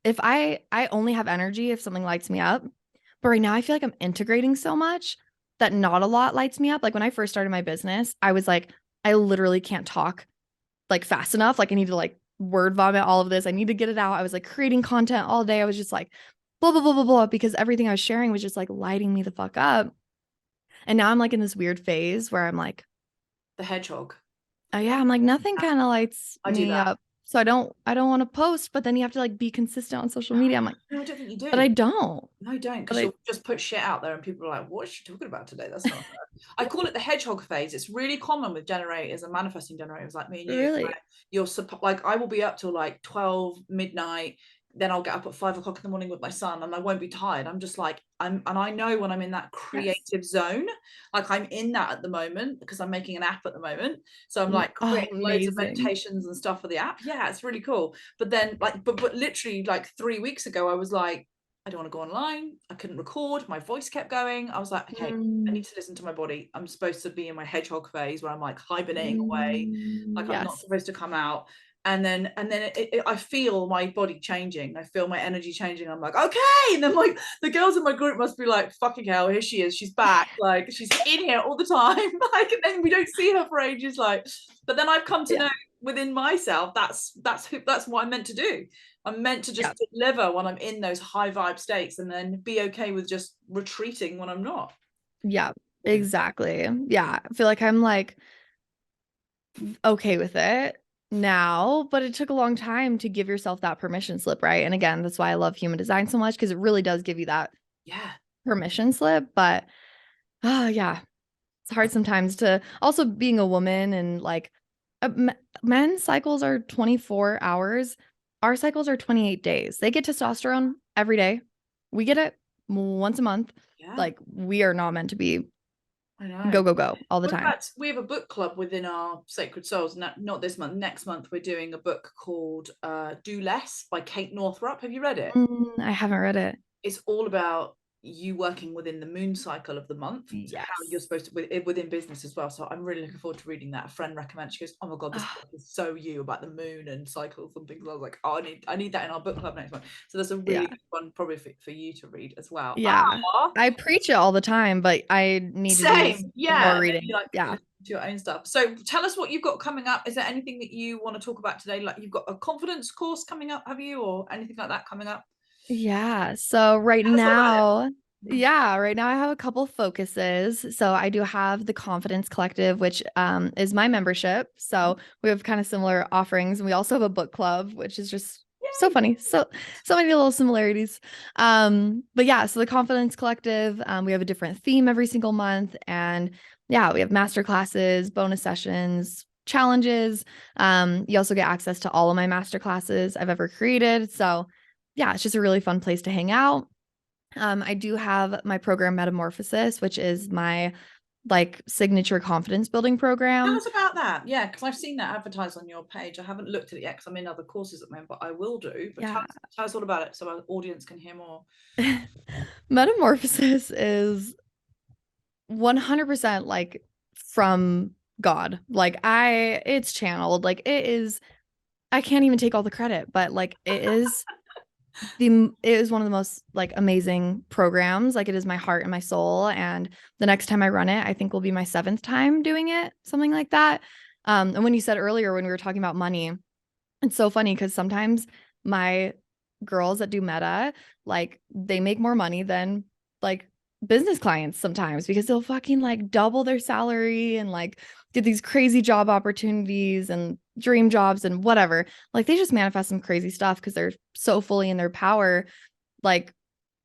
if I only have energy if something lights me up? But right now I feel like I'm integrating so much that not a lot lights me up. Like when I first started my business, I was like, I literally can't talk like fast enough. Like I need to like word vomit all of this. I need to get it out. I was like creating content all day. I was just like blah blah blah blah blah because everything I was sharing was just like lighting me the fuck up. And now I'm like in this weird phase where I'm like, The hedgehog. oh yeah, I'm like nothing kind of lights I do me that. up. So I don't want to post, but then you have to like be consistent on social media. I'm like, No, I don't think you but do. I don't. No, don't, But because I you'll just put shit out there and people are like, what is she talking about today? That's not her. I call it the hedgehog phase. It's really common with generators and manifesting generators like me and you. really, Where you're like, I will be up till like 12 midnight. Then I'll get up at 5 o'clock in the morning with my son and I won't be tired. I'm just like, and I know when I'm in that yes. creative zone, like I'm in that at the moment because I'm making an app at the moment. So I'm like Oh, creating loads of amazing. meditations and stuff for the app. Yeah, it's really cool. But then like, but literally like 3 weeks ago, I was like, I don't want to go online. I couldn't record. My voice kept going. I was like, okay, I Mm, need to listen to my body. I'm supposed to be in my hedgehog phase where I'm like hibernating away, like I'm not yes. supposed to come out. And then I feel my body changing. I feel my energy changing. I'm like, okay. And then like the girls in my group must be like, fucking hell, here she is. She's back. Like she's in here all the time. Like, and then we don't see her for ages. Like, but then I've come to Yeah. know within myself that's what I'm meant to do. I'm meant to Yeah. just deliver when I'm in those high vibe states and then be okay with just retreating when I'm not. Yeah. Exactly. Yeah. I feel like I'm like okay with it now, but it took a long time to give yourself that permission slip, right? And again, that's why I love human design so much because it really does give you that Yeah. permission slip. But yeah, it's hard sometimes to also being a woman and like men's cycles are 24 hours. Our cycles are 28 days. They get testosterone every day. We get it once a month. Yeah. Like we are not meant to be I know. go, go, go all the Well, in time. fact, we have a book club within our Sacred Souls. Not this month. Next month, we're doing a book called Do Less by Kate Northrup. Have you read it? I haven't read it. It's all about you working within the moon cycle of the month, so how you're Yes. supposed to within business as well. So I'm really looking forward to reading that. A friend recommended. She goes, oh my god, this book is so you about the moon and cycles and things. I was like, oh, I need that in our book club next month. So that's a really Yeah. good one probably for you to read as well. Yeah. I preach it all the time, but I need to do Same, some more yeah. Maybe reading. like Yeah. listen to your own stuff. So tell us what you've got coming up. Is there anything that you want to talk about today? Like you've got a confidence course coming up, have you, or anything like that coming up? Yeah. So right Tell us all about now, it. yeah, right now I have a couple focuses. So I do have the Confidence Collective, which is my membership. So we have kind of similar offerings. And we also have a book club, which is just so Yay. funny. So many little similarities. But yeah, so the Confidence Collective, we have a different theme every single month. And yeah, we have master classes, bonus sessions, challenges. You also get access to all of my master classes I've ever created. So yeah, it's just a really fun place to hang out. I do have my program Metamorphosis, which is my like signature confidence building Tell program. us about that. Yeah, because I've seen that advertised on your page. I haven't looked at it yet because I'm in other courses at the moment, but I will do. But Yeah. tell us all about it so our audience can hear more. Metamorphosis is 100% like from God. Like it's channeled. Like it is, I can't even take all the credit, but like it is one of the most like amazing programs. Like it is my heart and my soul. And the next time I run it, I think will be my seventh time doing it, something like that. And when you said earlier when we were talking about money, it's so funny because sometimes my girls that do meta, like they make more money than like business clients sometimes because they'll fucking like double their salary and like get these crazy job opportunities and dream jobs and whatever. Like they just manifest some crazy stuff because they're so fully in their power. Like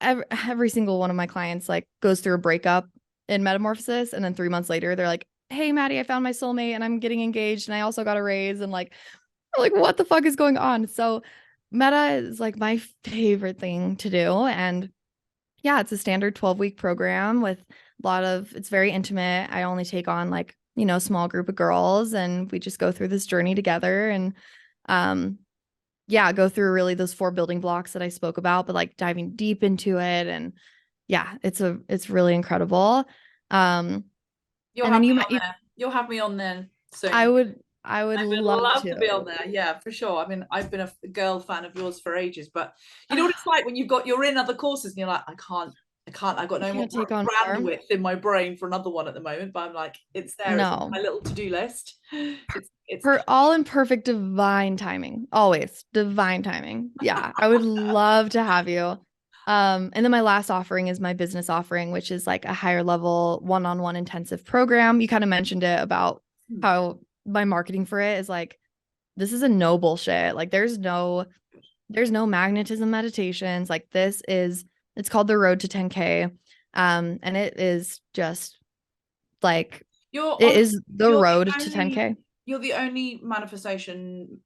every single one of my clients like goes through a breakup in metamorphosis, and then 3 months later they're like, hey Maddie, I found my soulmate and I'm getting engaged and I also got a raise, and like what the fuck is going on? So meta is like my favorite thing to do. And yeah, it's a standard 12-week program with a lot of, it's very intimate. I only take on like, small group of girls, and we just go through this journey together. And yeah, go through really those 4 building blocks that I spoke about, but like diving deep into it. And yeah, it's really incredible. You'll And have then me you on might, there. You'll have me on there I soon. would, I would I would love love to be on to. there. Yeah, for sure. I mean, I've been a girl fan of yours for ages, but you know what it's like when you're in other courses and you're like, I can't. I've got I no more can't take on more. bandwidth in my brain for another one at the moment. But I'm like, it's there. It's on No. my little to-do list. It's For all in perfect divine timing. Always divine timing. Yeah, I would love to have you. And then my last offering is my business offering, which is like a higher level one-on-one intensive program. You kind of mentioned it about how my marketing for it is like, this is a no bullshit. Like there's no magnetism meditations. Like it's called the Road to 10K. And it is just like, you're it honest. is the You're road the to only 10K. you're the only manifestation,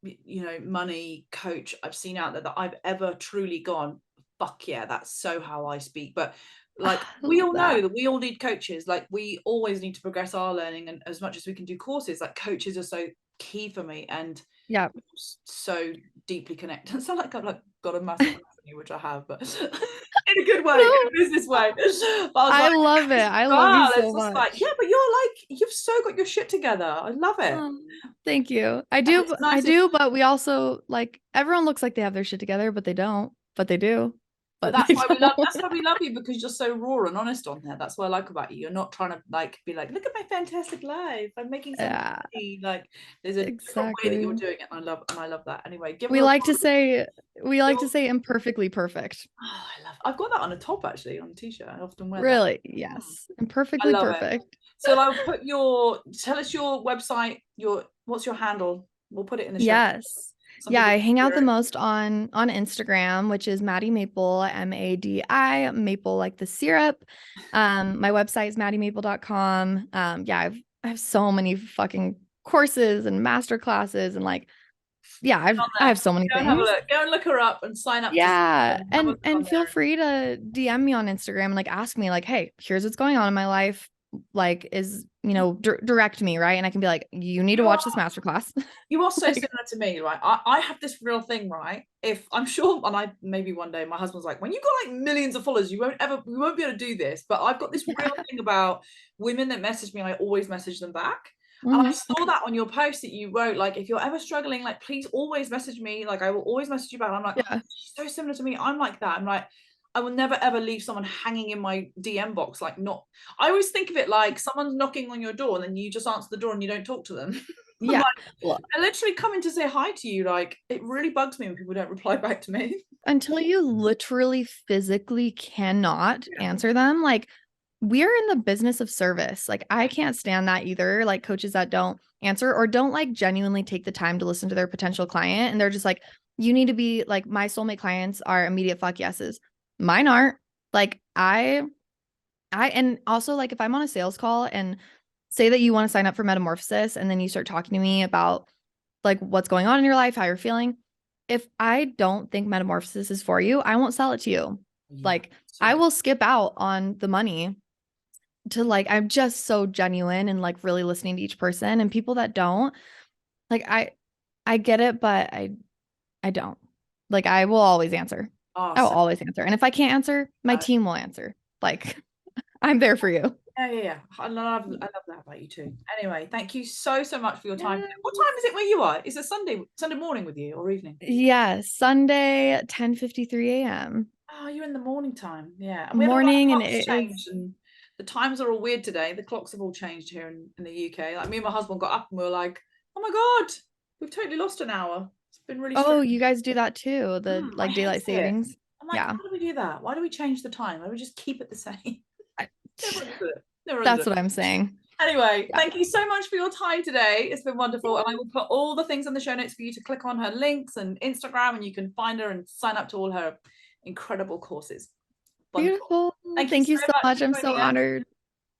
money coach I've seen out there that I've ever truly gone, fuck yeah, that's so how I speak. But like I we love all know that. that we all need coaches. Like we always need to progress our learning, and as much as we can do courses, like coaches are so key for me. And Yeah. so deeply connected. I sound like I've like got a massive crush on you, which I have, but in a good way, in No, a business way. But I was I like, love it. this I love you girl, so it's just like, yeah, much. but you're like, you've so got your shit together. I love it. Thank you. I And do, it's I nice if, do, but we also like everyone looks like they have their shit together, but they don't. But they do. but But they that's don't. why we love you, because you're so raw and honest on there. That's what I like about you. You're not trying to like be like, look at my fantastic life. I'm making so much Yeah, money. Like there's a different way that you're exactly. doing it. And I love that. Anyway, give her We a like to follow. say we like to You're, say imperfectly perfect. oh, I've got that on a top actually on a t-shirt. I often wear that. Really? Hmm. Yes. I Imperfectly love it. perfect. So I'll tell us your website, what's your handle? We'll put it in the show. Yes. Some Yeah, people I hang out hear the it. most on Instagram, which is Madi Maple, Madi, maple like the syrup. My website is maddiemaple.com. Yeah, I have so many fucking courses and master classes and like, yeah, On I there. have so many Go and have a things. look. Go and look her up and sign up to Yeah, and have a and look on and feel there. free to DM me on Instagram and like ask me like, hey, here's what's going on in my life. Like, direct me, right? And I can be like, you need to You are watch this masterclass. you are so Like, similar to me, right? I have this real thing, right? If I'm sure, and I maybe one day my husband's like, when you've got like millions of followers, you won't be able to do this. But I've got this real yeah. thing about women that message me, I always message them back. And I saw Okay. that on your post that you wrote, like, if you're ever struggling, like, please always message me. Like, I will always message you back. I'm like, oh, Yeah. so similar to me. I'm like that. I'm like, I will never ever leave someone hanging in my DM box. Like, not, I always think of it like someone's knocking on your door and then you just answer the door and you don't talk to them. I'm Yeah. like, Well, I literally come in to say hi to you. Like, it really bugs me when people don't reply back to me. until you literally physically cannot Yeah. answer them, like we're in the business of service. Like I can't stand that either. Like coaches that don't answer or don't like genuinely take the time to listen to their potential client. And they're just like, you need to be like, my soulmate clients are immediate fuck yeses. Mine aren't. Like and also like if I'm on a sales call and say that you want to sign up for metamorphosis and then you start talking to me about like what's going on in your life, how you're feeling. If I don't think metamorphosis is for you, I won't sell it to you. Yeah. Like I will skip out on the money to like I'm just so genuine and like really listening to each person, and people that don't, like I get it, but I don't. Like I will always answer. Oh, I will so, always answer. And if I can't answer, my team will answer. Like I'm there for you. yeah. I love that about you too. Anyway, thank you so much for your time. Yes. What time is it where you are? Is it Sunday morning with you or evening? Yeah, Sunday, 10:53 a.m. Oh, you're in the morning time. Yeah. And we had all our morning, and clocks it is. changed and the times are all weird today. The clocks have all changed here in the UK. Like me and my husband got up and we were like, oh my God, we've totally lost an hour. It's been really strange. Oh, you guys do that too, the I like hate daylight it. savings. I'm like, Yeah. why do we do that? Why do we change the time? Why don't we just keep it the same? I- Never understood it. Never understood That's it. what I'm saying. Anyway, Yeah. thank you so much for your time today. It's been wonderful. And I will put all the things in the show notes for you to click on her links and Instagram, and you can find her and sign up to all her incredible courses. Wonderful. Beautiful. Thank you Thank you so so much much. for I'm so joining us. honored.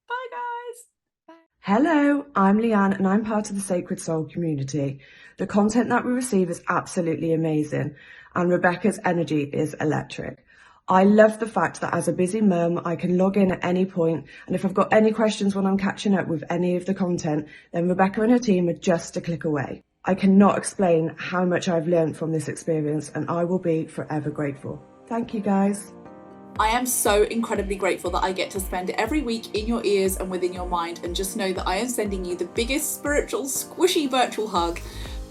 Bye, guys. Hello, I'm Leanne and I'm part of the Sacred Soul community. The content that we receive is absolutely amazing and Rebecca's energy is electric. I love the fact that as a busy mum, I can log in at any point, and if I've got any questions when I'm catching up with any of the content, then Rebecca and her team are just a click away. I cannot explain how much I've learned from this experience and I will be forever grateful. Thank you guys. I am so incredibly grateful that I get to spend every week in your ears and within your mind, and just know that I am sending you the biggest spiritual squishy virtual hug.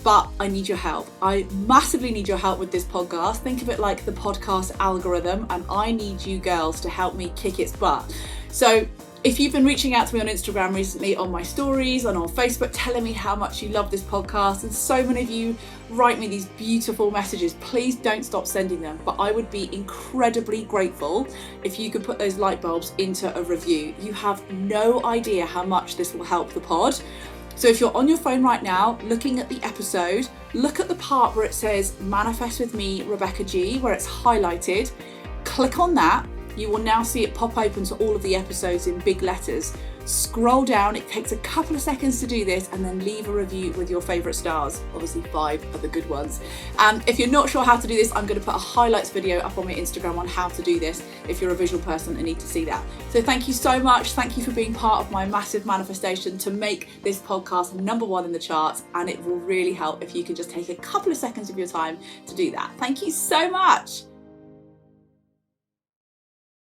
But I need your help. I massively need your help with this podcast. Think of it like the podcast algorithm, and I need you girls to help me kick its butt. So if you've been reaching out to me on Instagram recently, on my stories, and on Facebook, telling me how much you love this podcast, and so many of you write me these beautiful messages, please don't stop sending them. But I would be incredibly grateful if you could put those light bulbs into a review. You have no idea how much this will help the pod. So if you're on your phone right now, looking at the episode, look at the part where it says Manifest with me, Rebecca G, where it's highlighted. Click on that. You will now see it pop open to all of the episodes in big letters. Scroll down, it takes a couple of seconds to do this, and then leave a review with your favourite stars. Obviously 5 are the good ones. And if you're not sure how to do this, I'm going to put a highlights video up on my Instagram on how to do this if you're a visual person and need to see that. So thank you so much. Thank you for being part of my massive manifestation to make this podcast #1 in the charts, and it will really help if you can just take a couple of seconds of your time to do that. Thank you so much.